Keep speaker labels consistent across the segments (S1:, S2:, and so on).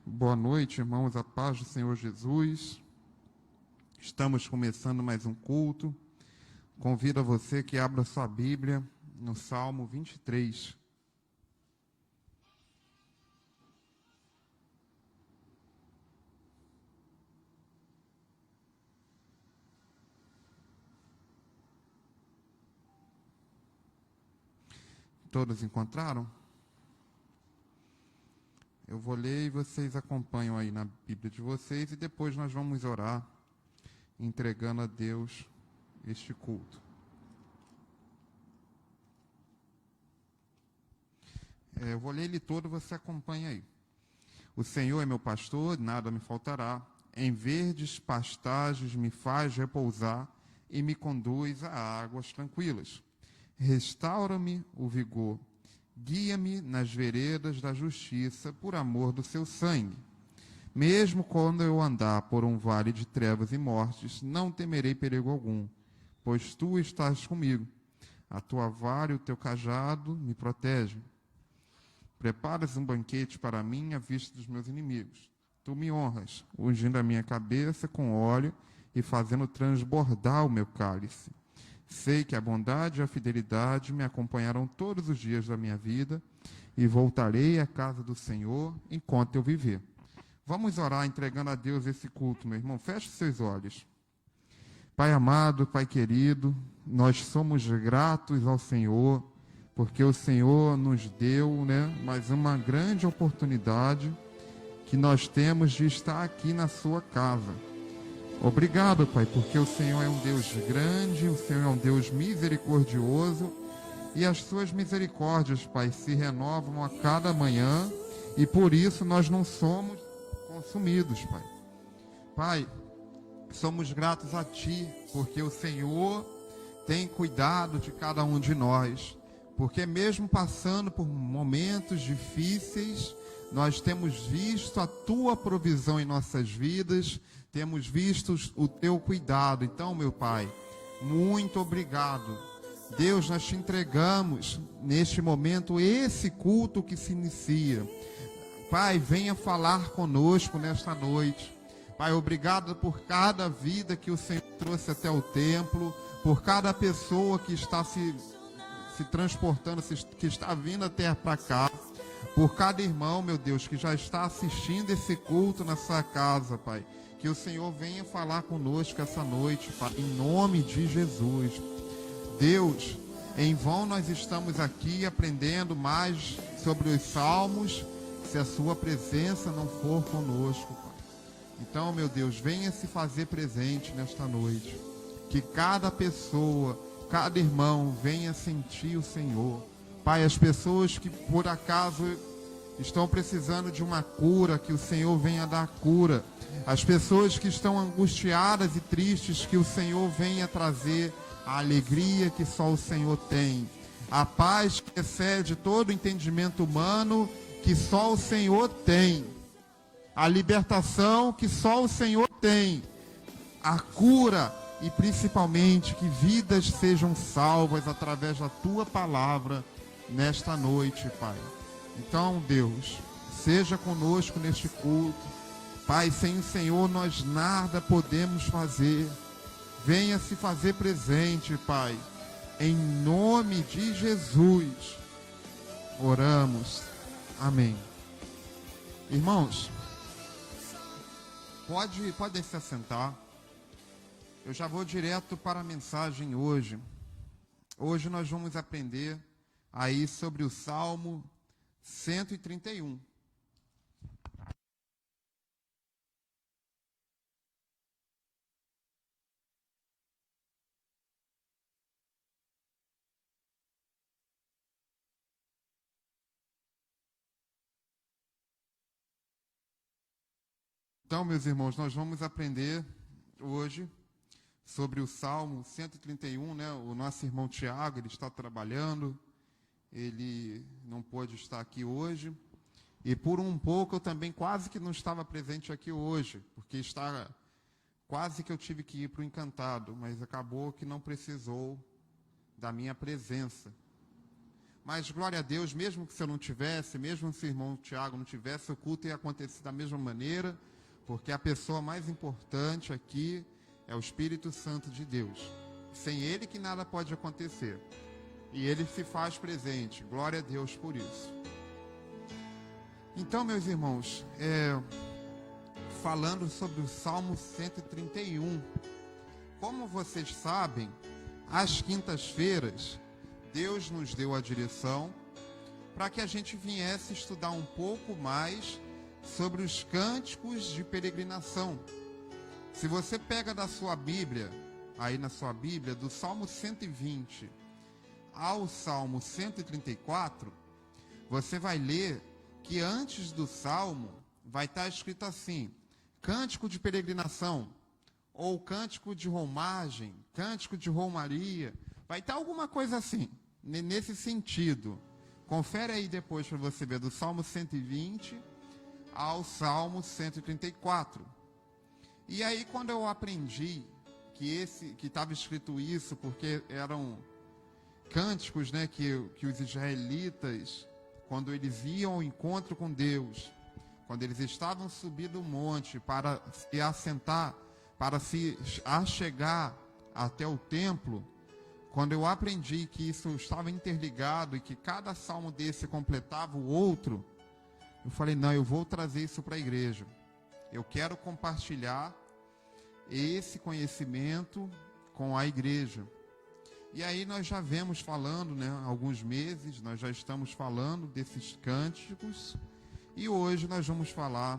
S1: Boa noite, irmãos, a paz do Senhor Jesus. Estamos começando mais um culto. Convido a você que abra sua Bíblia no Salmo 23. Todos encontraram? Eu vou ler e vocês acompanham aí na Bíblia de vocês e depois nós vamos orar, entregando a Deus este culto. Eu vou ler ele todo, você acompanha aí. O Senhor é meu pastor, nada me faltará. Em verdes pastagens me faz repousar e me conduz a águas tranquilas. Restaura-me o vigor. Guia-me nas veredas da justiça, por amor do seu sangue. Mesmo quando eu andar por um vale de trevas e mortes, não temerei perigo algum, pois tu estás comigo. A tua vara e o teu cajado me protegem. Preparas um banquete para mim à vista dos meus inimigos. Tu me honras, ungindo a minha cabeça com óleo e fazendo transbordar o meu cálice. Sei que a bondade e a fidelidade me acompanharão todos os dias da minha vida e voltarei à casa do Senhor enquanto eu viver. Vamos orar entregando a Deus esse culto, meu irmão. Feche seus olhos. Pai amado, Pai querido, nós somos gratos ao Senhor, porque o Senhor nos deu, mais uma grande oportunidade que nós temos de estar aqui na sua casa. Obrigado, Pai, porque o Senhor é um Deus grande, o Senhor é um Deus misericordioso e as suas misericórdias, Pai, se renovam a cada manhã e por isso nós não somos consumidos, Pai. Pai, somos gratos a Ti, porque o Senhor tem cuidado de cada um de nós, porque mesmo passando por momentos difíceis, nós temos visto a Tua provisão em nossas vidas, temos visto o Teu cuidado. Então, meu Pai, muito obrigado. Deus, nós Te entregamos neste momento esse culto que se inicia. Pai, venha falar conosco nesta noite. Pai, obrigado por cada vida que o Senhor trouxe até o templo, por cada pessoa que está se transportando, que está vindo até para cá, por cada irmão, meu Deus, que já está assistindo esse culto na sua casa, Pai. Que o Senhor venha falar conosco essa noite, Pai, em nome de Jesus. Deus, em vão nós estamos aqui aprendendo mais sobre os salmos, se a sua presença não for conosco, Pai. Então, meu Deus, venha se fazer presente nesta noite. Que cada pessoa, cada irmão venha sentir o Senhor. Pai, as pessoas que por acaso estão precisando de uma cura, que o Senhor venha dar cura. As pessoas que estão angustiadas e tristes, que o Senhor venha trazer a alegria que só o Senhor tem. A paz que excede todo entendimento humano, que só o Senhor tem. A libertação que só o Senhor tem. A cura e principalmente que vidas sejam salvas através da Tua palavra nesta noite, Pai. Então, Deus, seja conosco neste culto. Pai, sem o Senhor nós nada podemos fazer. Venha se fazer presente, Pai. Em nome de Jesus, oramos. Amém. Irmãos, podem se assentar. Eu já vou direto para a mensagem hoje. Hoje nós vamos aprender aí sobre o Salmo 131. Então, meus irmãos, nós vamos aprender hoje sobre o Salmo 131, O nosso irmão Tiago, ele está trabalhando, ele não pôde estar aqui hoje. E por um pouco eu também quase que não estava presente aqui hoje, porque quase que eu tive que ir para o Encantado, mas acabou que não precisou da minha presença. mas glória a Deus, mesmo que se eu não tivesse, mesmo se o irmão Tiago não tivesse, o culto ia acontecer da mesma maneira, porque a pessoa mais importante aqui é o Espírito Santo de Deus. Sem ele que nada pode acontecer. E ele se faz presente. Glória a Deus por isso. Então, meus irmãos, falando sobre o Salmo 131, como vocês sabem, às quintas-feiras, Deus nos deu a direção para que a gente viesse estudar um pouco mais sobre os cânticos de peregrinação. Se você pega da sua Bíblia, aí na sua Bíblia, do Salmo 120 ao Salmo 134, você vai ler que antes do Salmo vai estar escrito assim: cântico de peregrinação, ou cântico de romagem, cântico de romaria, vai estar alguma coisa assim, nesse sentido. Confere aí depois para você ver, do Salmo 120 ao Salmo 134. E aí, quando eu aprendi que estava escrito isso, porque eram cânticos, né, que os israelitas, quando eles iam ao encontro com Deus, quando eles estavam subindo o monte para se assentar, para se achegar até o templo, quando eu aprendi que isso estava interligado e que cada salmo desse completava o outro, eu falei, não, eu vou trazer isso para a igreja. Eu quero compartilhar esse conhecimento com a igreja. E aí nós já vemos falando, né, há alguns meses, nós já estamos falando desses cânticos, e hoje nós vamos falar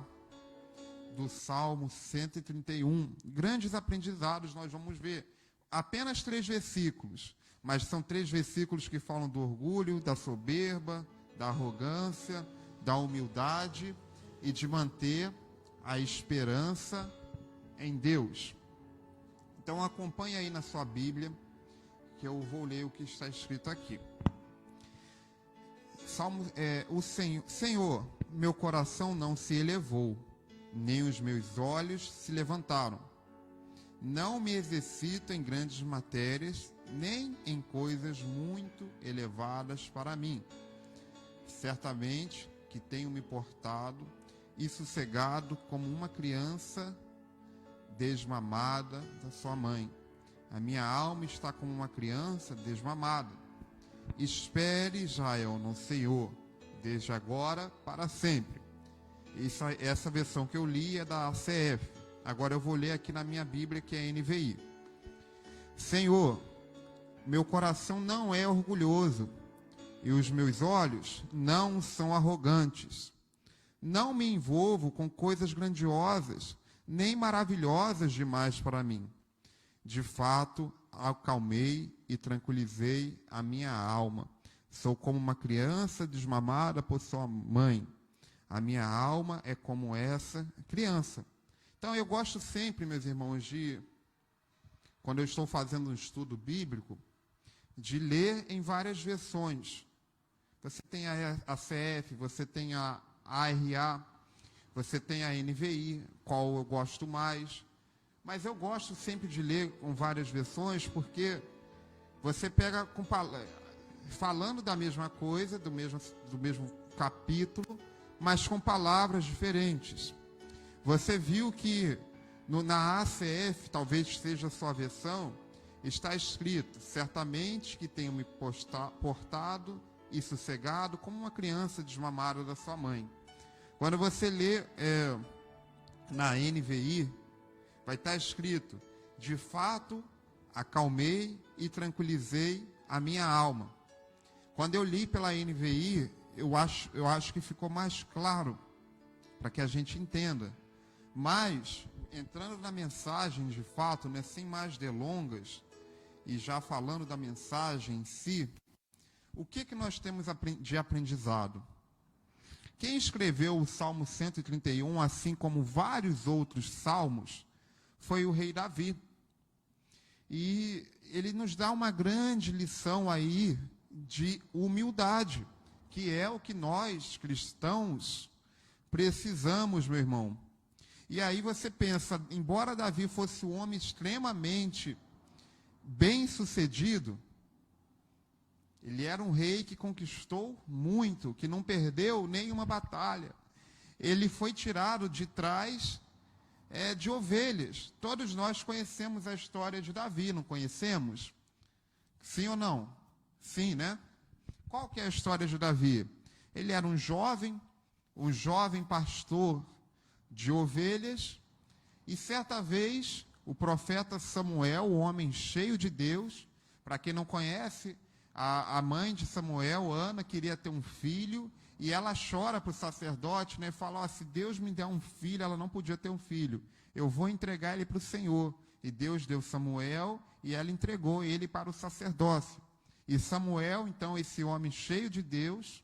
S1: do Salmo 131. Grandes aprendizados nós vamos ver. Apenas 3 versículos, mas são 3 versículos que falam do orgulho, da soberba, da arrogância, da humildade e de manter a esperança em Deus. Então acompanhe aí na sua Bíblia, que eu vou ler o que está escrito aqui. O Senhor, meu coração não se elevou, nem os meus olhos se levantaram. Não me exercito em grandes matérias, nem em coisas muito elevadas para mim. Certamente que tenho me portado e sossegado como uma criança desmamada da sua mãe. A minha alma está como uma criança desmamada. Espere, Israel, no Senhor, desde agora para sempre. Essa versão que eu li é da ACF. Agora eu vou ler aqui na minha Bíblia, que é a NVI. Senhor, meu coração não é orgulhoso, e os meus olhos não são arrogantes. Não me envolvo com coisas grandiosas, nem maravilhosas demais para mim. De fato, acalmei e tranquilizei a minha alma. Sou como uma criança desmamada por sua mãe. A minha alma é como essa criança. Então, eu gosto sempre, meus irmãos, quando eu estou fazendo um estudo bíblico, de ler em várias versões. Você tem a ACF, você tem a ARA, você tem a NVI, qual eu gosto mais. Mas eu gosto sempre de ler com várias versões, porque você pega falando da mesma coisa, do mesmo capítulo, mas com palavras diferentes. Você viu que na ACF, talvez seja a sua versão, está escrito: certamente que tenho me portado e sossegado como uma criança desmamada da sua mãe. Quando você lê na NVI, vai estar escrito: de fato, acalmei e tranquilizei a minha alma. Quando eu li pela NVI, eu acho que ficou mais claro, para que a gente entenda. Mas, entrando na mensagem de fato, né, sem mais delongas, e já falando da mensagem em si, o que nós temos de aprendizado? Quem escreveu o Salmo 131, assim como vários outros salmos, foi o rei Davi. E ele nos dá uma grande lição aí de humildade, que é o que nós, cristãos, precisamos, meu irmão. E aí você pensa, embora Davi fosse um homem extremamente bem-sucedido, Ele era um rei que conquistou muito, que não perdeu nenhuma batalha. Ele foi tirado de trás de ovelhas. Todos nós conhecemos a história de Davi, não conhecemos? Sim ou não? Sim, né? Qual que é a história de Davi? Ele era um jovem pastor de ovelhas, e certa vez o profeta Samuel, o homem cheio de Deus, para quem não conhece, a mãe de Samuel, Ana, queria ter um filho, e ela chora para o sacerdote, né, e fala, se Deus me der um filho, ela não podia ter um filho, eu vou entregar ele para o Senhor. E Deus deu Samuel, e ela entregou ele para o sacerdócio. E Samuel, então, esse homem cheio de Deus,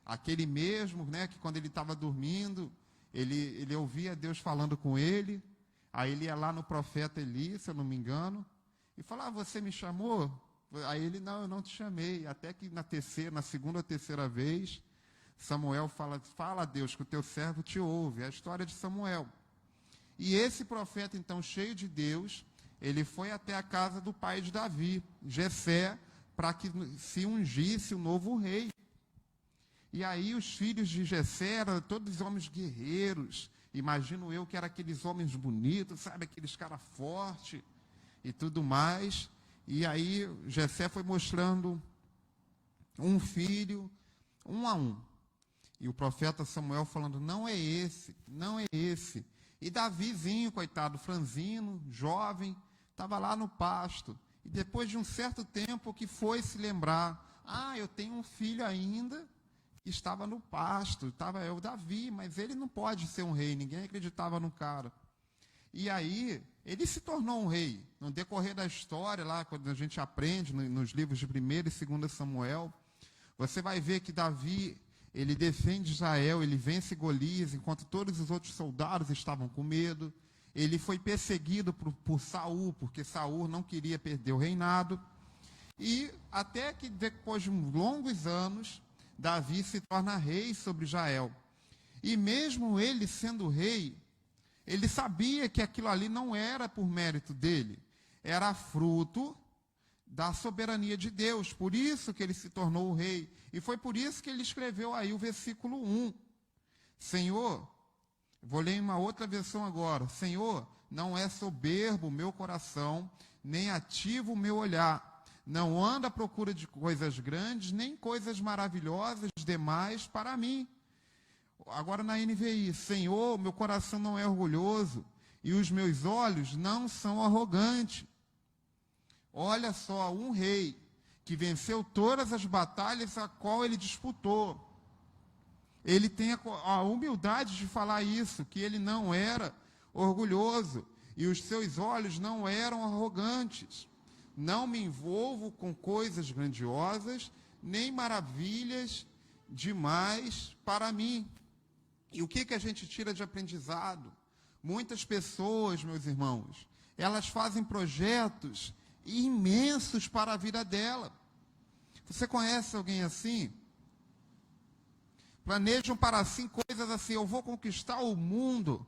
S1: aquele mesmo, né, que quando ele estava dormindo, ele ouvia Deus falando com ele, aí ele ia lá no profeta Eli, se eu não me engano, e falava, você me chamou? Aí ele, não, eu não te chamei. Até que na segunda ou terceira vez, Samuel fala a Deus que o teu servo te ouve. É a história de Samuel. E esse profeta, então, cheio de Deus, ele foi até a casa do pai de Davi, Jessé, para que se ungisse o novo rei. E aí os filhos de Jessé eram todos homens guerreiros. Imagino eu que eram aqueles homens bonitos, sabe, aqueles caras fortes e tudo mais. E aí Jessé foi mostrando um filho, um a um. E o profeta Samuel falando, não é esse, não é esse. E Davizinho, coitado, franzino, jovem, estava lá no pasto. E depois de um certo tempo que foi se lembrar, eu tenho um filho ainda que estava no pasto, é o Davi, mas ele não pode ser um rei, ninguém acreditava no cara. E aí, ele se tornou um rei. No decorrer da história, lá, quando a gente aprende nos livros de 1º e 2º Samuel, você vai ver que Davi, ele defende Israel, ele vence Golias, enquanto todos os outros soldados estavam com medo. Ele foi perseguido por Saul, porque Saul não queria perder o reinado. E até que depois de longos anos, Davi se torna rei sobre Israel. E mesmo ele sendo rei, ele sabia que aquilo ali não era por mérito dele, era fruto da soberania de Deus. Por isso que ele se tornou o rei. E foi por isso que ele escreveu aí o versículo 1. Senhor, vou ler em uma outra versão agora. Senhor, não é soberbo o meu coração, nem ativo o meu olhar. Não anda à procura de coisas grandes, nem coisas maravilhosas demais para mim. Agora na NVI, Senhor, meu coração não é orgulhoso e os meus olhos não são arrogantes. Olha só, um rei que venceu todas as batalhas a qual ele disputou. Ele tem a humildade de falar isso, que ele não era orgulhoso e os seus olhos não eram arrogantes. Não me envolvo com coisas grandiosas, nem maravilhas demais para mim. E o que a gente tira de aprendizado? Muitas pessoas, meus irmãos, elas fazem projetos imensos para a vida dela. Você conhece alguém assim? Planejam para si coisas assim, eu vou conquistar o mundo.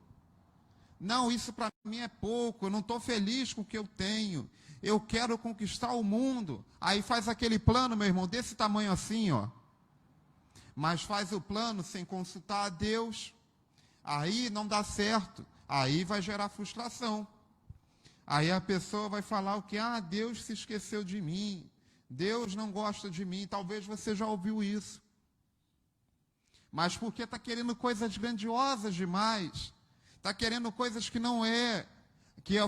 S1: Não, isso para mim é pouco, eu não estou feliz com o que eu tenho. Eu quero conquistar o mundo. Aí faz aquele plano, meu irmão, desse tamanho assim, ó. Mas faz o plano sem consultar a Deus, aí não dá certo, aí vai gerar frustração. Aí a pessoa vai falar o que? Deus se esqueceu de mim, Deus não gosta de mim. Talvez você já ouviu isso. Mas porque está querendo coisas grandiosas demais, está querendo coisas que não é,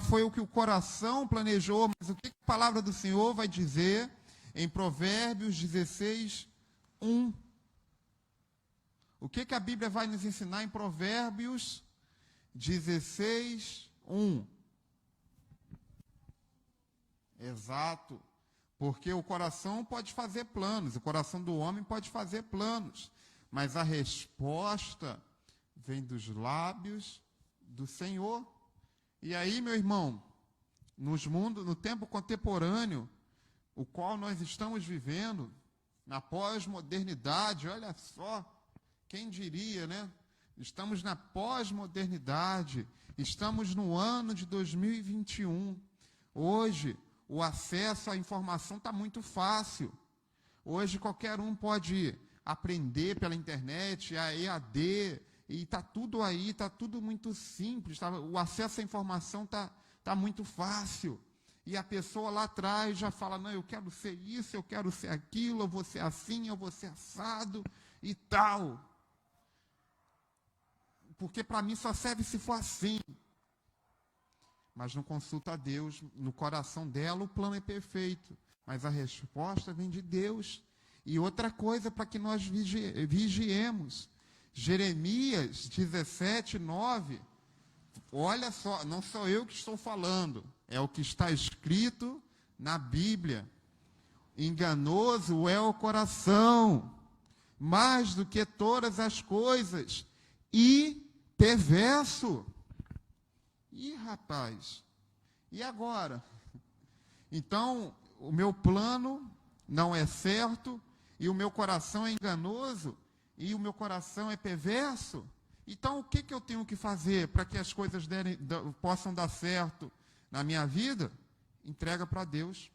S1: foi o que o coração planejou. Mas o que a palavra do Senhor vai dizer em Provérbios 16, 1? O que a Bíblia vai nos ensinar em Provérbios 16, 1? Exato. Porque o coração pode fazer planos, o coração do homem pode fazer planos, mas a resposta vem dos lábios do Senhor. E aí, meu irmão, no tempo contemporâneo, o qual nós estamos vivendo, na pós-modernidade, olha só, quem diria, né? Estamos na pós-modernidade, estamos no ano de 2021. Hoje, o acesso à informação está muito fácil. Hoje qualquer um pode aprender pela internet, a EAD, e está tudo aí, está tudo muito simples, tá? O acesso à informação está muito fácil. E a pessoa lá atrás já fala, não, eu quero ser isso, eu quero ser aquilo, eu vou ser assim, eu vou ser assado e tal. Porque para mim só serve se for assim. Mas não consulta a Deus, no coração dela o plano é perfeito. Mas a resposta vem de Deus. E outra coisa para que nós vigiemos. Jeremias 17, 9. Olha só, não sou eu que estou falando. É o que está escrito na Bíblia. Enganoso é o coração, mais do que todas as coisas, e perverso. Ih, rapaz, e agora? Então, o meu plano não é certo, e o meu coração é enganoso, e o meu coração é perverso? Então, o que eu tenho que fazer para que as coisas possam dar certo na minha vida? Entrega para Deus.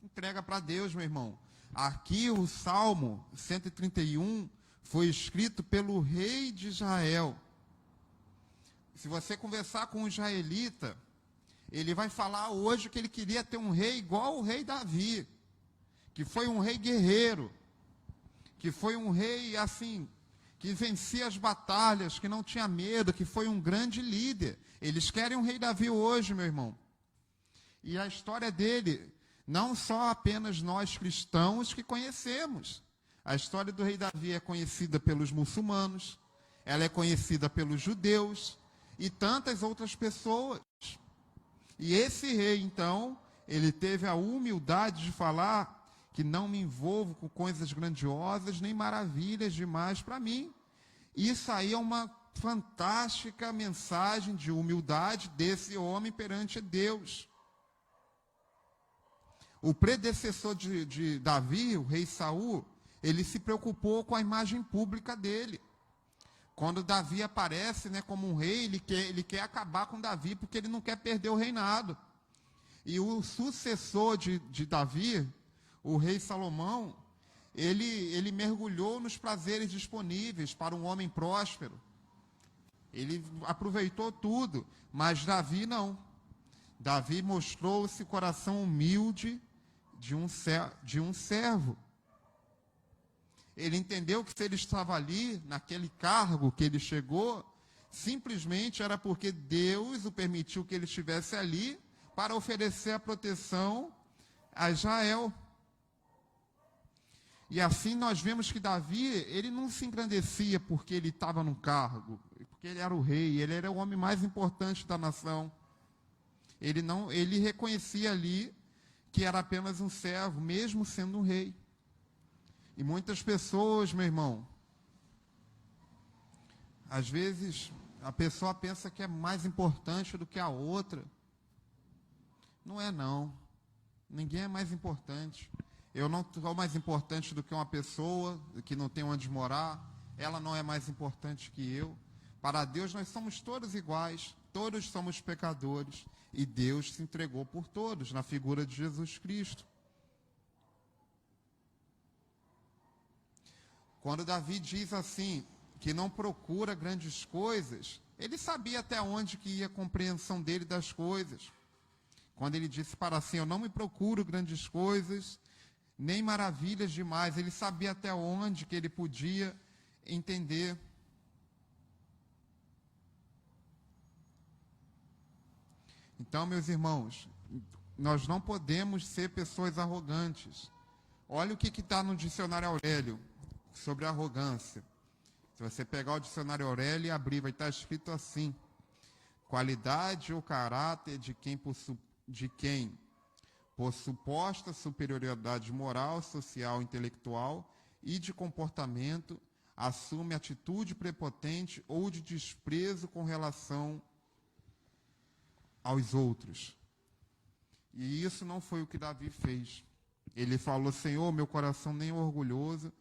S1: Entrega para Deus, meu irmão. Aqui o Salmo 131 foi escrito pelo rei de Israel. Se você conversar com um israelita, ele vai falar hoje que ele queria ter um rei igual o rei Davi, que foi um rei guerreiro, que foi um rei assim, que vencia as batalhas, que não tinha medo, que foi um grande líder. Eles querem um rei Davi hoje, meu irmão. E a história dele, não só apenas nós cristãos que conhecemos. A história do rei Davi é conhecida pelos muçulmanos, ela é conhecida pelos judeus e tantas outras pessoas. E esse rei, então, ele teve a humildade de falar que não me envolvo com coisas grandiosas, nem maravilhas demais para mim. Isso aí é uma fantástica mensagem de humildade desse homem perante Deus. O predecessor de Davi, o rei Saul, ele se preocupou com a imagem pública dele. Quando Davi aparece, né, como um rei, ele quer acabar com Davi, porque ele não quer perder o reinado. E o sucessor de Davi, o rei Salomão, ele mergulhou nos prazeres disponíveis para um homem próspero. Ele aproveitou tudo, mas Davi não. Davi mostrou esse coração humilde de um servo. Ele entendeu que se ele estava ali, naquele cargo que ele chegou, simplesmente era porque Deus o permitiu que ele estivesse ali para oferecer a proteção a Israel. E assim nós vemos que Davi, ele não se engrandecia porque ele estava num cargo, porque ele era o rei, ele era o homem mais importante da nação. Ele reconhecia ali que era apenas um servo, mesmo sendo um rei. E muitas pessoas, meu irmão, às vezes a pessoa pensa que é mais importante do que a outra. Não é não. Ninguém é mais importante. Eu não sou mais importante do que uma pessoa que não tem onde morar. Ela não é mais importante que eu. Para Deus nós somos todos iguais. Todos somos pecadores. E Deus se entregou por todos, na figura de Jesus Cristo. Quando Davi diz assim, que não procura grandes coisas, ele sabia até onde que ia a compreensão dele das coisas. Quando ele disse para assim, eu não me procuro grandes coisas, nem maravilhas demais, ele sabia até onde que ele podia entender. Então, meus irmãos, nós não podemos ser pessoas arrogantes. Olha o que está no dicionário Aurélio sobre arrogância. Se você pegar o dicionário Aurélio e abrir, vai estar escrito assim: qualidade ou caráter de quem por suposta superioridade moral, social, intelectual e de comportamento, assume atitude prepotente ou de desprezo com relação aos outros. E isso não foi o que Davi fez. Ele falou, Senhor, meu coração nem é orgulhoso,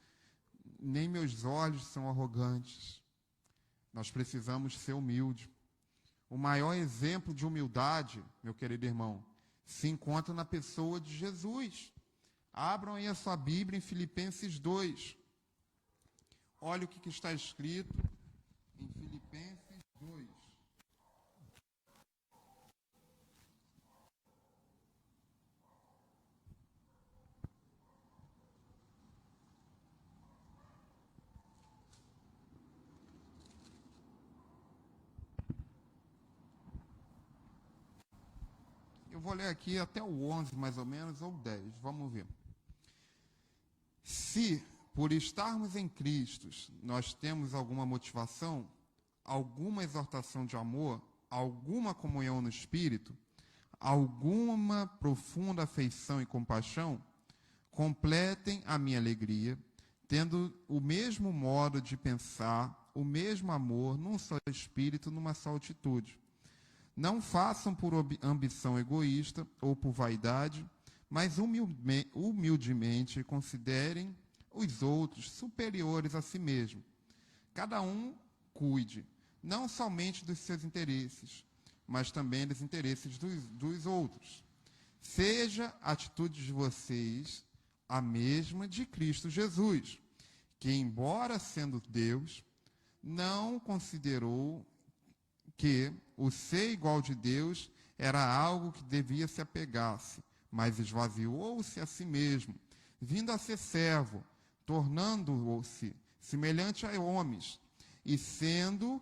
S1: nem meus olhos são arrogantes. Nós precisamos ser humildes. O maior exemplo de humildade, meu querido irmão, se encontra na pessoa de Jesus. Abram aí a sua Bíblia em Filipenses 2. Olha o que está escrito em Filipenses 2. Eu vou ler aqui até o 11, mais ou menos, ou 10. Vamos ver. Se, por estarmos em Cristo, nós temos alguma motivação, alguma exortação de amor, alguma comunhão no Espírito, alguma profunda afeição e compaixão, completem a minha alegria, tendo o mesmo modo de pensar, o mesmo amor, num só espírito, numa só atitude. Não façam por ambição egoísta ou por vaidade, mas humildemente considerem os outros superiores a si mesmo. Cada um cuide, não somente dos seus interesses, mas também dos interesses dos outros. Seja a atitude de vocês a mesma de Cristo Jesus, que, embora sendo Deus, não considerou que o ser igual de Deus era algo que devia se apegar-se, mas esvaziou-se a si mesmo, vindo a ser servo, tornando-se semelhante a homens, e sendo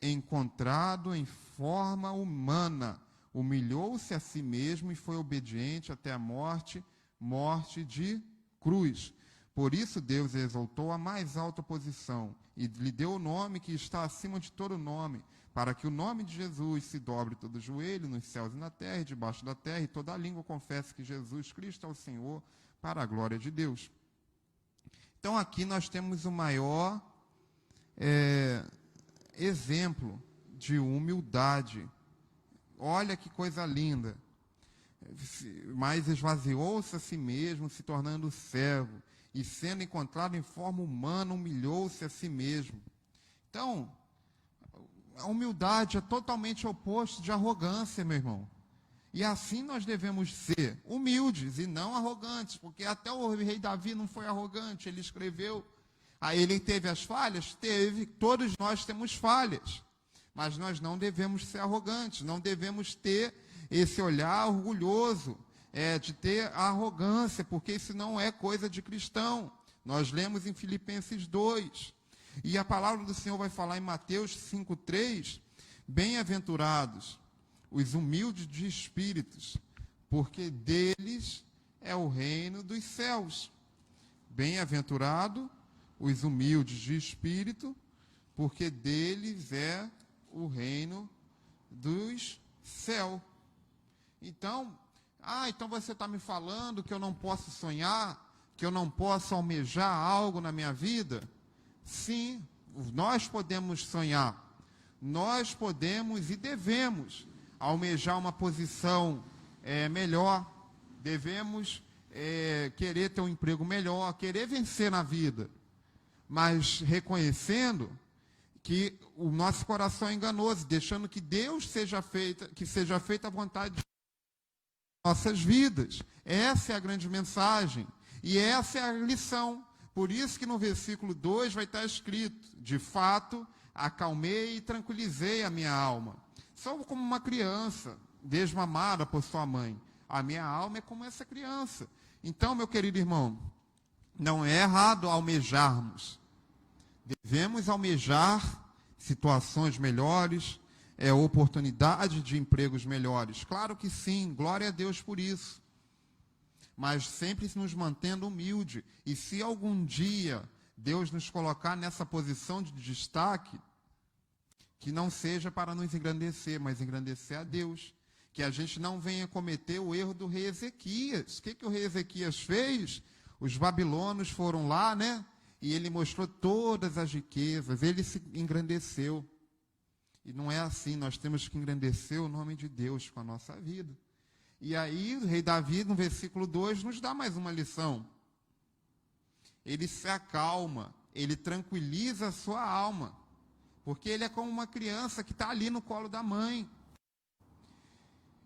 S1: encontrado em forma humana, humilhou-se a si mesmo e foi obediente até a morte, morte de cruz. Por isso Deus exaltou a mais alta posição e lhe deu o nome que está acima de todo nome, para que o nome de Jesus se dobre todo o joelho nos céus e na terra e debaixo da terra, e toda a língua confesse que Jesus Cristo é o Senhor, para a glória de Deus. Então aqui nós temos o maior exemplo de humildade. Olha que coisa linda. Mas esvaziou-se a si mesmo, se tornando servo, e sendo encontrado em forma humana, humilhou-se a si mesmo. Então, a humildade é totalmente oposto de arrogância, meu irmão. E assim nós devemos ser humildes e não arrogantes, porque até o rei Davi não foi arrogante, ele escreveu. Aí ele teve as falhas? Teve, todos nós temos falhas. Mas nós não devemos ser arrogantes, não devemos ter esse olhar orgulhoso, de ter a arrogância, porque isso não é coisa de cristão. Nós lemos em Filipenses 2. E a palavra do Senhor vai falar em Mateus 5,3, bem-aventurados os humildes de espíritos, porque deles é o reino dos céus. Bem-aventurado os humildes de espírito, porque deles é o reino dos céus. Então, então você está me falando que eu não posso sonhar, que eu não posso almejar algo na minha vida? Sim, nós podemos sonhar, nós podemos e devemos almejar uma posição melhor, devemos querer ter um emprego melhor, querer vencer na vida, mas reconhecendo que o nosso coração é enganoso, deixando que Deus seja feita a vontade de nossas vidas. Essa é a grande mensagem e essa é a lição. Por isso que no versículo 2 vai estar escrito: de fato, acalmei e tranquilizei a minha alma. Sou como uma criança desmamada por sua mãe. A minha alma é como essa criança. Então, meu querido irmão, não é errado almejarmos. Devemos almejar situações melhores, oportunidade de empregos melhores. Claro que sim, glória a Deus por isso. Mas sempre nos mantendo humilde. E se algum dia Deus nos colocar nessa posição de destaque, que não seja para nos engrandecer, mas engrandecer a Deus. Que a gente não venha cometer o erro do rei Ezequias. O que o rei Ezequias fez? Os babilônios foram lá, né? E ele mostrou todas as riquezas, ele se engrandeceu. E não é assim, nós temos que engrandecer o nome de Deus com a nossa vida. E aí o rei Davi, no versículo 2, nos dá mais uma lição. Ele se acalma, ele tranquiliza a sua alma. Porque ele é como uma criança que está ali no colo da mãe.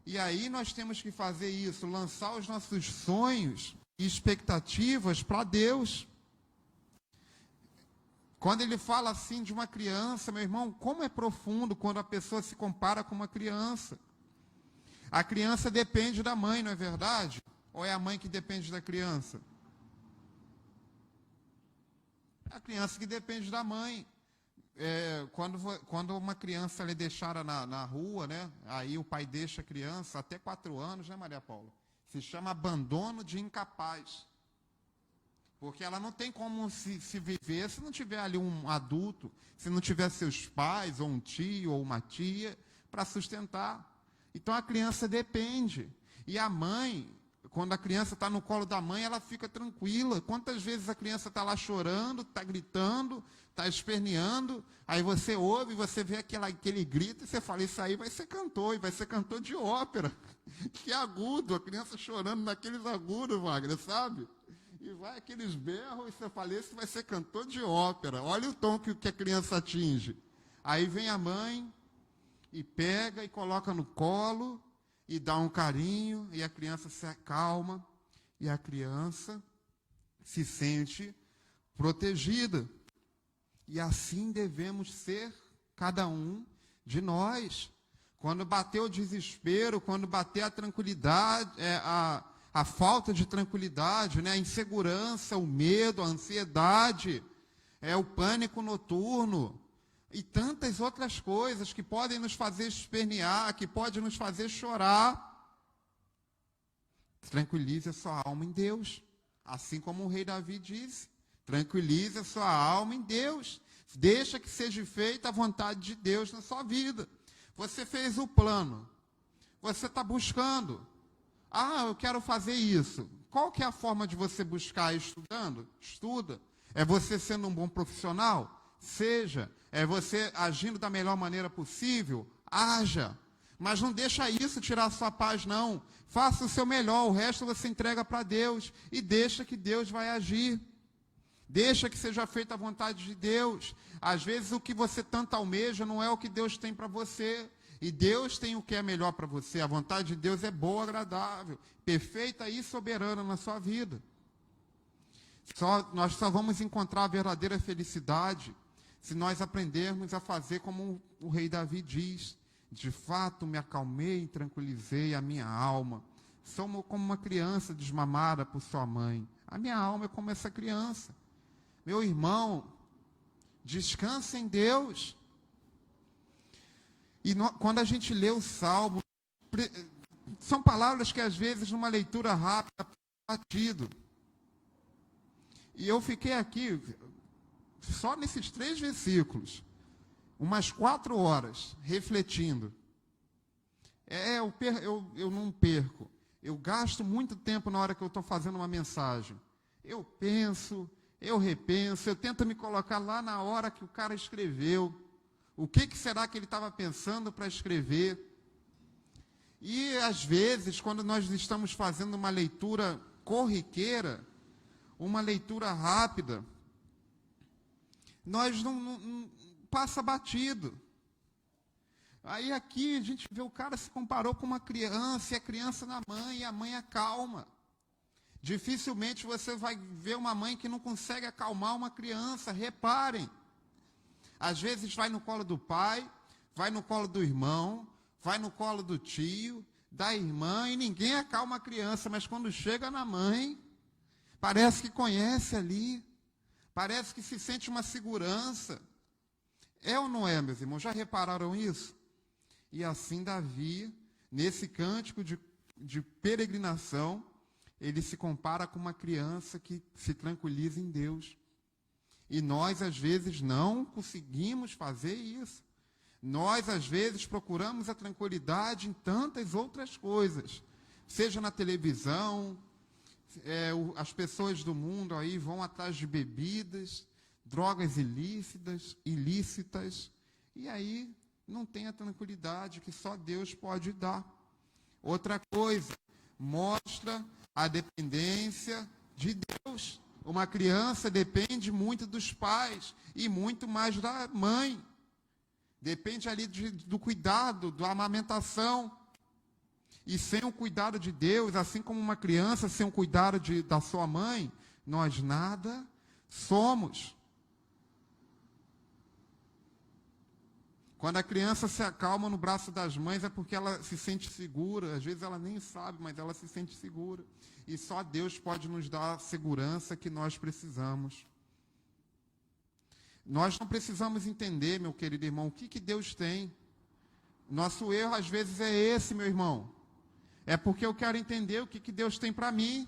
S1: E aí nós temos que fazer isso, lançar os nossos sonhos e expectativas para Deus. Quando ele fala assim de uma criança, meu irmão, como é profundo quando a pessoa se compara com uma criança. A criança depende da mãe, não é verdade? Ou é a mãe que depende da criança? A criança que depende da mãe. Quando uma criança é deixada na rua, né? Aí o pai deixa a criança até 4 anos, né, Maria Paula? Se chama abandono de incapaz. Porque ela não tem como se viver se não tiver ali um adulto, se não tiver seus pais, ou um tio, ou uma tia, para sustentar. Então a criança depende. E a mãe, quando a criança está no colo da mãe, ela fica tranquila. Quantas vezes a criança está lá chorando, está gritando, está esperneando, aí você ouve, você vê aquele grito, e você fala, isso aí vai ser cantor, e vai ser cantor de ópera. Que agudo, a criança chorando naqueles agudos, Wagner, sabe? E vai aqueles berros, e você fala, esse vai ser cantor de ópera. Olha o tom que a criança atinge. Aí vem a mãe, e pega e coloca no colo, e dá um carinho, e a criança se acalma, e a criança se sente protegida. E assim devemos ser cada um de nós. Quando bater o desespero, quando bater a tranquilidade, a falta de tranquilidade, né, a insegurança, o medo, a ansiedade, o pânico noturno, e tantas outras coisas que podem nos fazer espernear, que podem nos fazer chorar. Tranquilize a sua alma em Deus. Assim como o rei Davi disse, tranquilize a sua alma em Deus. Deixa que seja feita a vontade de Deus na sua vida. Você fez o plano. Você está buscando. Eu quero fazer isso. Qual que é a forma de você buscar? Estudando? Estuda. É você sendo um bom profissional? Seja. É você agindo da melhor maneira possível? Haja. Mas não deixa isso tirar a sua paz, não. Faça o seu melhor, o resto você entrega para Deus. E deixa que Deus vai agir. Deixa que seja feita a vontade de Deus. Às vezes o que você tanto almeja não é o que Deus tem para você. E Deus tem o que é melhor para você. A vontade de Deus é boa, agradável, perfeita e soberana na sua vida. Nós só vamos encontrar a verdadeira felicidade se nós aprendermos a fazer como o rei Davi diz. De fato me acalmei e tranquilizei a minha alma. Sou como uma criança desmamada por sua mãe. A minha alma é como essa criança. Meu irmão, descansa em Deus. E quando a gente lê o Salmo, são palavras que às vezes numa leitura rápida, batido. E eu fiquei aqui, só nesses 3 versículos, umas 4 horas, refletindo. Eu não perco. Eu gasto muito tempo na hora que eu estou fazendo uma mensagem. Eu penso, eu repenso, eu tento me colocar lá na hora que o cara escreveu. O que será que ele estava pensando para escrever? E, às vezes, quando nós estamos fazendo uma leitura corriqueira, uma leitura rápida, nós não passa batido. Aí aqui a gente vê o cara se comparou com uma criança, e a criança na mãe, e a mãe acalma. Dificilmente você vai ver uma mãe que não consegue acalmar uma criança, reparem. Às vezes vai no colo do pai, vai no colo do irmão, vai no colo do tio, da irmã, e ninguém acalma a criança, mas quando chega na mãe, parece que conhece ali, parece que se sente uma segurança. É ou não é, meus irmãos? Já repararam isso? E assim Davi, nesse cântico de peregrinação, ele se compara com uma criança que se tranquiliza em Deus. E nós, às vezes, não conseguimos fazer isso. Nós, às vezes, procuramos a tranquilidade em tantas outras coisas. Seja na televisão, as pessoas do mundo aí vão atrás de bebidas, drogas ilícitas, e aí não tem a tranquilidade que só Deus pode dar. Outra coisa, mostra a dependência de Deus. Uma criança depende muito dos pais e muito mais da mãe. Depende ali do cuidado, da amamentação. E sem o cuidado de Deus, assim como uma criança sem o cuidado da sua mãe, nós nada somos. Quando a criança se acalma no braço das mães é porque ela se sente segura. Às vezes ela nem sabe, mas ela se sente segura. E só Deus pode nos dar a segurança que nós precisamos. Nós não precisamos entender, meu querido irmão, o que Deus tem. Nosso erro, às vezes, é esse, meu irmão. É porque eu quero entender o que Deus tem para mim.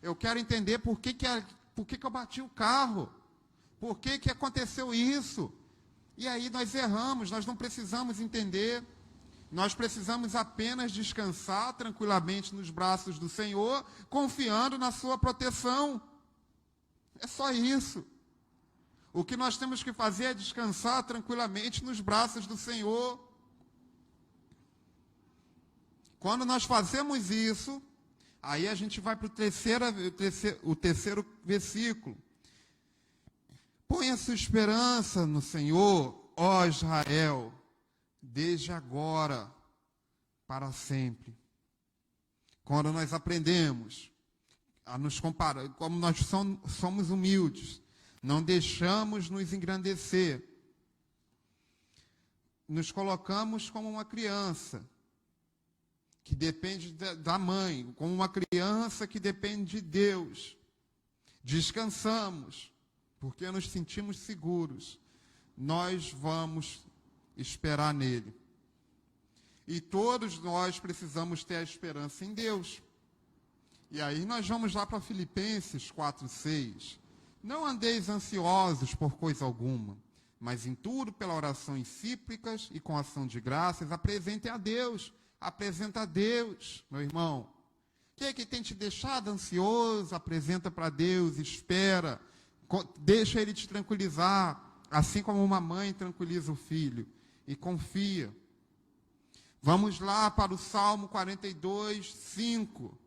S1: Eu quero entender por que eu bati o carro. Por que aconteceu isso. E aí nós erramos, nós não precisamos entender. Nós precisamos apenas descansar tranquilamente nos braços do Senhor, confiando na sua proteção. É só isso. O que nós temos que fazer é descansar tranquilamente nos braços do Senhor. Quando nós fazemos isso, aí a gente vai para o terceiro versículo. Põe a sua esperança no Senhor, ó Israel, desde agora para sempre. Quando nós aprendemos a nos comparar, como nós somos humildes, não deixamos nos engrandecer, nos colocamos como uma criança que depende da mãe, como uma criança que depende de Deus. Descansamos, porque nos sentimos seguros. Nós vamos esperar nele. E todos nós precisamos ter a esperança em Deus. E aí nós vamos lá para Filipenses 4:6. Não andeis ansiosos por coisa alguma, mas em tudo, pela oração em súplicas e com ação de graças, apresentem a Deus. Apresenta a Deus, meu irmão. O que tem te deixado ansioso? Apresenta para Deus, espera, deixa Ele te tranquilizar, assim como uma mãe tranquiliza o filho, e confia. Vamos lá para o Salmo 42:5.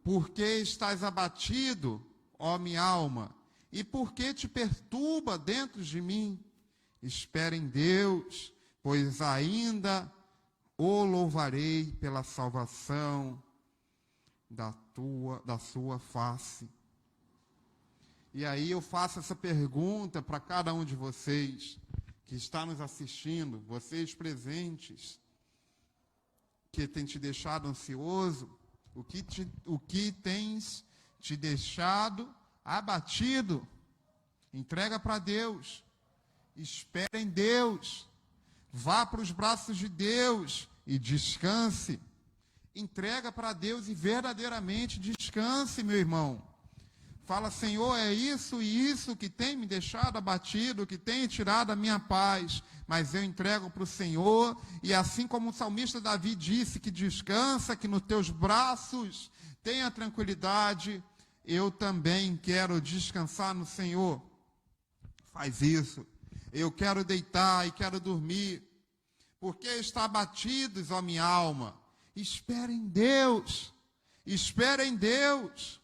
S1: Por que estás abatido, ó minha alma? E por que te perturba dentro de mim? Espera em Deus, pois ainda o louvarei pela salvação da sua face. E aí eu faço essa pergunta para cada um de vocês que está nos assistindo, vocês presentes, que tem te deixado ansioso, o que tens te deixado abatido? Entrega para Deus, espera em Deus, vá para os braços de Deus e descanse. Entrega para Deus e verdadeiramente descanse, meu irmão. Fala, Senhor, é isso e isso que tem me deixado abatido, que tem tirado a minha paz, mas eu entrego para o Senhor, e assim como o salmista Davi disse que descansa, que nos teus braços tenha tranquilidade, eu também quero descansar no Senhor. Faz isso. Eu quero deitar e quero dormir. Porque está abatidos, ó minha alma? Espera em Deus. Espera em Deus.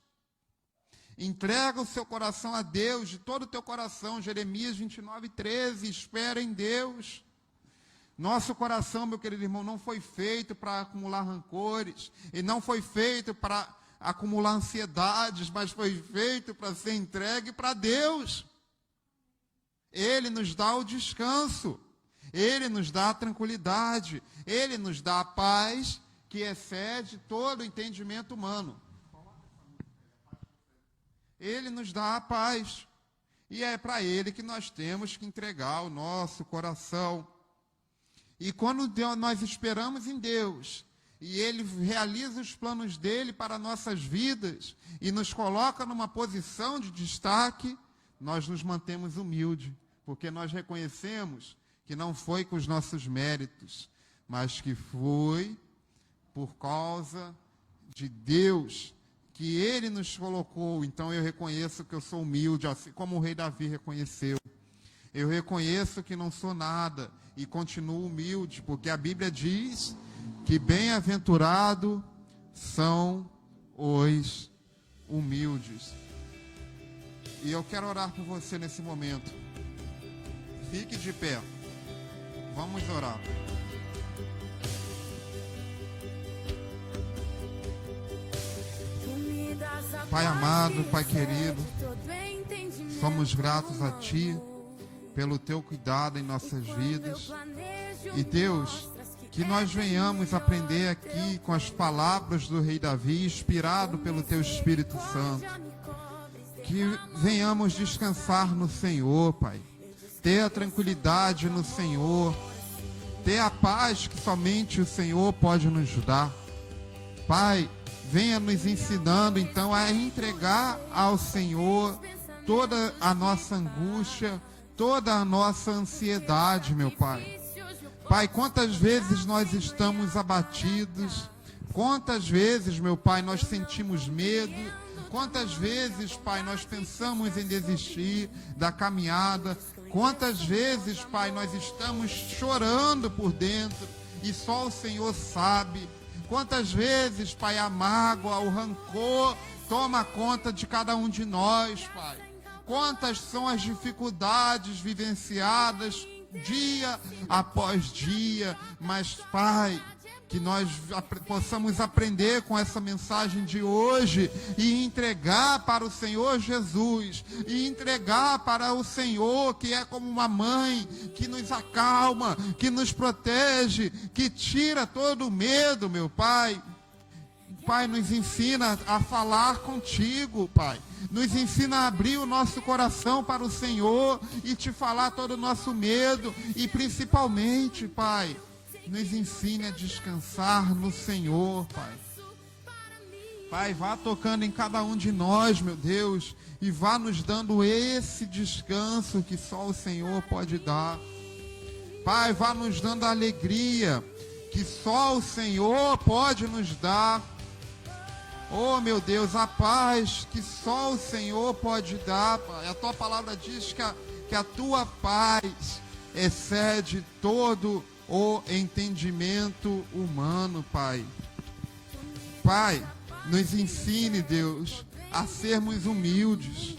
S1: Entrega o seu coração a Deus, de todo o teu coração. Jeremias 29:13. Espera em Deus. Nosso coração, meu querido irmão, não foi feito para acumular rancores. E não foi feito para acumular ansiedades, mas foi feito para ser entregue para Deus. Ele nos dá o descanso, Ele nos dá a tranquilidade, Ele nos dá a paz que excede todo o entendimento humano. Ele nos dá a paz, e é para Ele que nós temos que entregar o nosso coração. E quando nós esperamos em Deus, e Ele realiza os planos dEle para nossas vidas, e nos coloca numa posição de destaque, nós nos mantemos humildes, porque nós reconhecemos que não foi com os nossos méritos, mas que foi por causa de Deus, que Ele nos colocou. Então eu reconheço que eu sou humilde, assim como o rei Davi reconheceu. Eu reconheço que não sou nada e continuo humilde, porque a Bíblia diz que bem-aventurado são os humildes. E eu quero orar por você nesse momento. Fique de pé. Vamos orar. Pai amado, Pai querido, somos gratos a Ti pelo Teu cuidado em nossas vidas. E Deus, que nós venhamos aprender aqui com as palavras do Rei Davi, inspirado pelo Teu Espírito Santo. Que venhamos descansar no Senhor, Pai. Ter a tranquilidade no Senhor. Ter a paz que somente o Senhor pode nos dar. Pai, venha nos ensinando então a entregar ao Senhor toda a nossa angústia, toda a nossa ansiedade, meu Pai. Pai, quantas vezes nós estamos abatidos, quantas vezes, meu Pai, nós sentimos medo, quantas vezes, Pai, nós pensamos em desistir da caminhada, quantas vezes, Pai, nós estamos chorando por dentro e só o Senhor sabe. Quantas vezes, Pai, a mágoa, o rancor toma conta de cada um de nós, Pai. Quantas são as dificuldades vivenciadas dia após dia, mas, Pai, que nós possamos aprender com essa mensagem de hoje e entregar para o Senhor Jesus, e entregar para o Senhor, que é como uma mãe, que nos acalma, que nos protege, que tira todo o medo, meu Pai. Pai, nos ensina a falar contigo, Pai. Nos ensina a abrir o nosso coração para o Senhor e te falar todo o nosso medo. E principalmente, Pai, nos ensine a descansar no Senhor, Pai. Pai, vá tocando em cada um de nós, meu Deus, e vá nos dando esse descanso que só o Senhor pode dar. Pai, vá nos dando a alegria que só o Senhor pode nos dar. Oh, meu Deus, a paz que só o Senhor pode dar, Pai. A Tua palavra diz que a Tua paz excede todo o entendimento humano, Pai. Pai, nos ensine, Deus, a sermos humildes.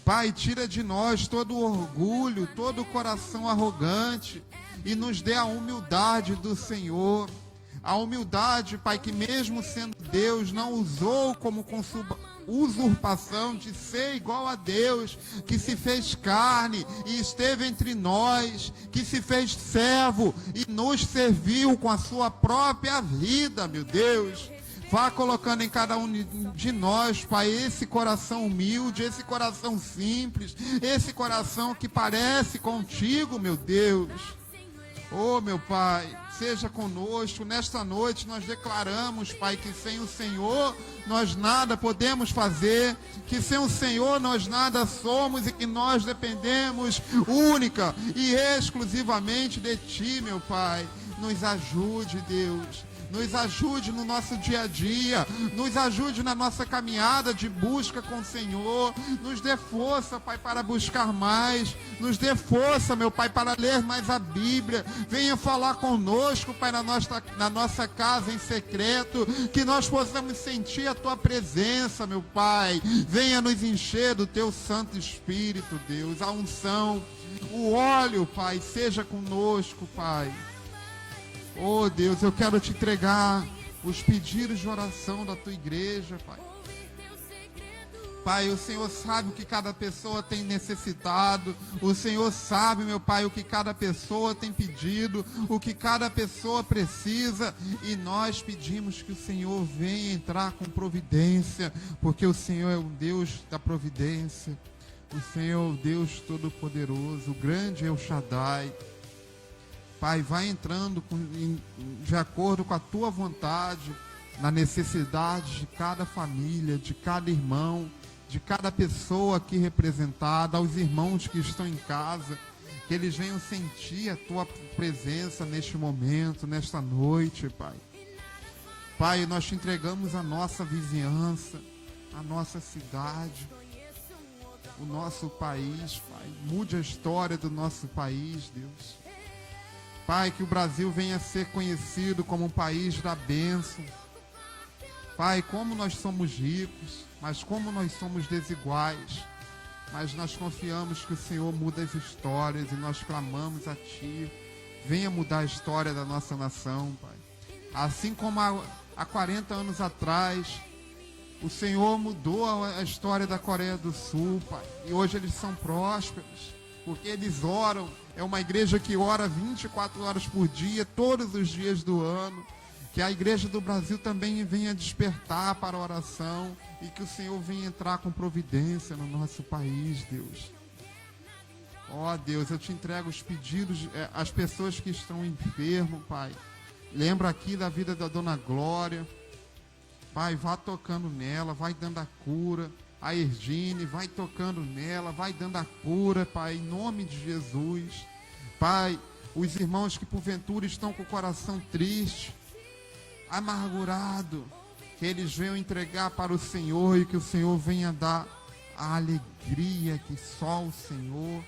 S1: Pai, tira de nós todo o orgulho, todo o coração arrogante e nos dê a humildade do Senhor. A humildade, Pai, que mesmo sendo Deus, não usou como usurpação de ser igual a Deus, que se fez carne e esteve entre nós, que se fez servo e nos serviu com a sua própria vida, meu Deus. Vá colocando em cada um de nós, Pai, esse coração humilde, esse coração simples, esse coração que parece contigo, meu Deus. Oh, meu Pai, seja conosco. Nesta noite nós declaramos, Pai, que sem o Senhor nós nada podemos fazer, que sem o Senhor nós nada somos e que nós dependemos única e exclusivamente de Ti, meu Pai. Nos ajude, Deus. Nos ajude no nosso dia a dia, nos ajude na nossa caminhada de busca com o Senhor, nos dê força, Pai, para buscar mais, nos dê força, meu Pai, para ler mais a Bíblia, venha falar conosco, Pai, na nossa casa em secreto, que nós possamos sentir a Tua presença, meu Pai, venha nos encher do Teu Santo Espírito, Deus, a unção, o óleo, Pai, seja conosco, Pai. Oh, Deus, eu quero Te entregar os pedidos de oração da Tua igreja, Pai. Pai, o Senhor sabe o que cada pessoa tem necessitado. O Senhor sabe, meu Pai, o que cada pessoa tem pedido, o que cada pessoa precisa. E nós pedimos que o Senhor venha entrar com providência, porque o Senhor é o Deus da providência. O Senhor é o Deus Todo-Poderoso, o grande El Shaddai. Pai, vai entrando de acordo com a Tua vontade, na necessidade de cada família, de cada irmão, de cada pessoa aqui representada, aos irmãos que estão em casa, que eles venham sentir a Tua presença neste momento, nesta noite, Pai. Pai, nós Te entregamos a nossa vizinhança, a nossa cidade, o nosso país, Pai. Mude a história do nosso país, Deus. Pai, que o Brasil venha a ser conhecido como um país da bênção. Pai, como nós somos ricos, mas como nós somos desiguais. Mas nós confiamos que o Senhor muda as histórias e nós clamamos a Ti. Venha mudar a história da nossa nação, Pai. Assim como há 40 anos atrás, O Senhor mudou a história da Coreia do Sul, Pai. E hoje eles são prósperos, porque eles oram. É uma igreja que ora 24 horas por dia, todos os dias do ano. Que a igreja do Brasil também venha despertar para a oração e que o Senhor venha entrar com providência no nosso país, Deus. Ó Deus, eu te entrego os pedidos, as pessoas que estão enfermas, Pai. Lembra aqui da vida da Dona Glória. Pai, vá tocando nela, vai dando a cura. A Ergine, vai tocando nela, vai dando a cura, Pai, em nome de Jesus. Pai, os irmãos que porventura estão com o coração triste, amargurado, que eles venham entregar para o Senhor e que o Senhor venha dar a alegria que só o Senhor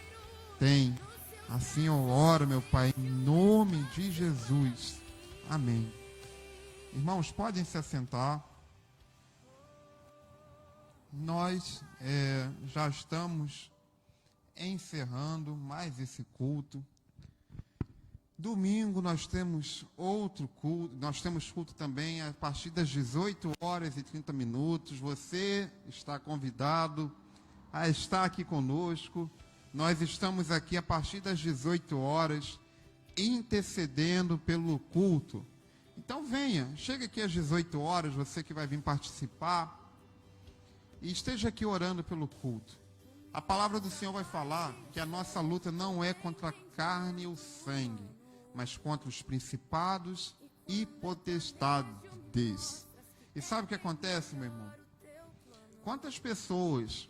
S1: tem. Assim eu oro, meu Pai, em nome de Jesus. Amém. Irmãos, podem se assentar. Nós já estamos encerrando mais esse culto. Domingo nós temos outro culto, nós temos culto também a partir das 18h30. Você está convidado a estar aqui conosco. Nós estamos aqui a partir das 18 horas intercedendo pelo culto. Então venha, chega aqui às 18 horas, você que vai vir participar, e esteja aqui orando pelo culto. A palavra do Senhor vai falar que a nossa luta não é contra a carne ou sangue, mas contra os principados e potestades. E sabe o que acontece, meu irmão? Quantas pessoas,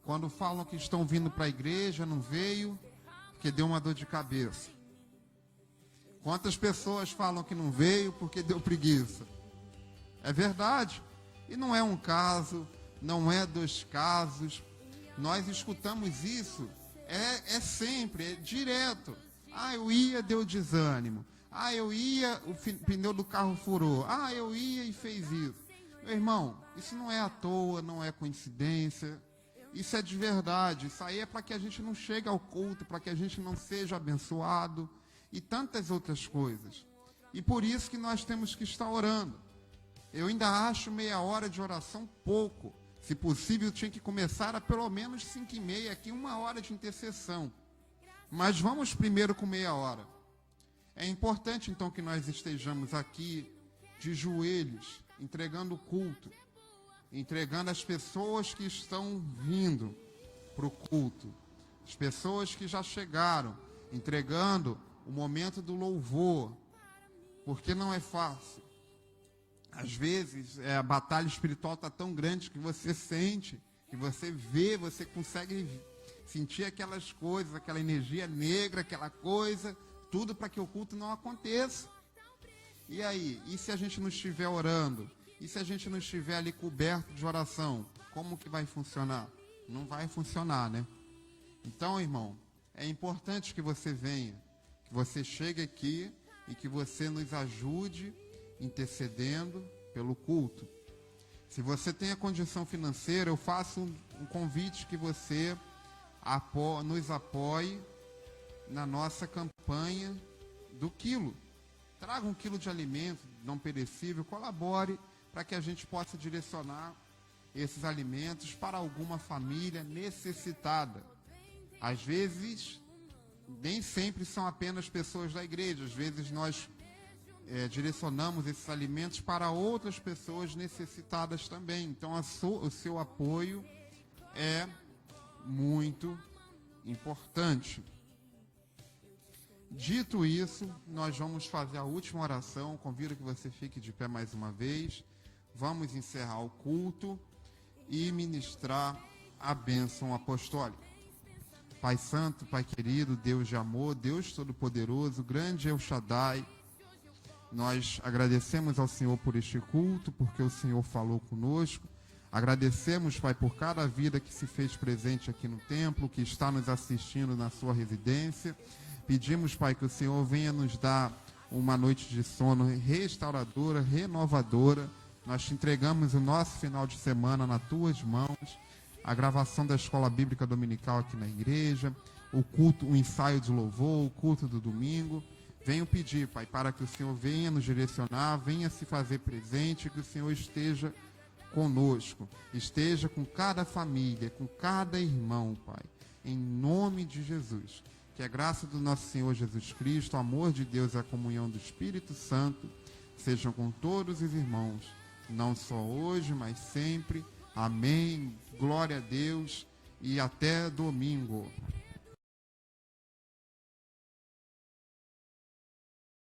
S1: quando falam que estão vindo para a igreja, não veio, porque deu uma dor de cabeça? Quantas pessoas falam que não veio porque deu preguiça? É verdade. E não é um caso, não é dois casos. Nós escutamos isso, é sempre, é direto. Ah, eu ia, deu desânimo. Ah, eu ia, o pneu do carro furou. Ah, eu ia e fez isso. Meu irmão, isso não é à toa, não é coincidência. Isso é de verdade. Isso aí é para que a gente não chegue ao culto, para que a gente não seja abençoado e tantas outras coisas. E por isso que nós temos que estar orando. Eu ainda acho meia hora de oração pouco. Se possível, tinha que começar a pelo menos 5h30, aqui 1 hora de intercessão. Mas vamos primeiro com meia hora. É importante, então, que nós estejamos aqui de joelhos, entregando o culto, entregando as pessoas que estão vindo para o culto, as pessoas que já chegaram, entregando o momento do louvor, porque não é fácil. Às vezes, a batalha espiritual está tão grande que você sente, que você vê, você consegue sentir aquelas coisas, aquela energia negra, aquela coisa, tudo para que o culto não aconteça. E aí? E se a gente não estiver orando? E se a gente não estiver ali coberto de oração? Como que vai funcionar? Não vai funcionar, né? Então, irmão, é importante que você venha, que você chegue aqui e que você nos ajude intercedendo pelo culto. Se você tem a condição financeira, eu faço um convite que você nos apoie na nossa campanha do quilo. Traga 1 quilo de alimento não perecível, colabore para que a gente possa direcionar esses alimentos para alguma família necessitada. Às vezes, nem sempre são apenas pessoas da igreja, às vezes nós direcionamos esses alimentos para outras pessoas necessitadas também. Então, o seu apoio é muito importante. Dito isso, nós vamos fazer a última oração. Convido que você fique de pé mais uma vez. Vamos encerrar o culto e ministrar a bênção apostólica. Pai Santo, Pai querido, Deus de amor, Deus Todo-Poderoso, grande El Shaddai, nós agradecemos ao Senhor por este culto, porque o Senhor falou conosco. Agradecemos, Pai, por cada vida que se fez presente aqui no templo, que está nos assistindo na sua residência. Pedimos, Pai, que o Senhor venha nos dar uma noite de sono restauradora, renovadora. Nós te entregamos o nosso final de semana nas tuas mãos. A gravação da Escola Bíblica Dominical aqui na igreja, o culto, o ensaio de louvor, o culto do domingo. Venho pedir, Pai, para que o Senhor venha nos direcionar, venha se fazer presente, que o Senhor esteja conosco, esteja com cada família, com cada irmão, Pai, em nome de Jesus. Que a graça do nosso Senhor Jesus Cristo, o amor de Deus e a comunhão do Espírito Santo sejam com todos os irmãos, não só hoje, mas sempre. Amém. Glória a Deus e até domingo.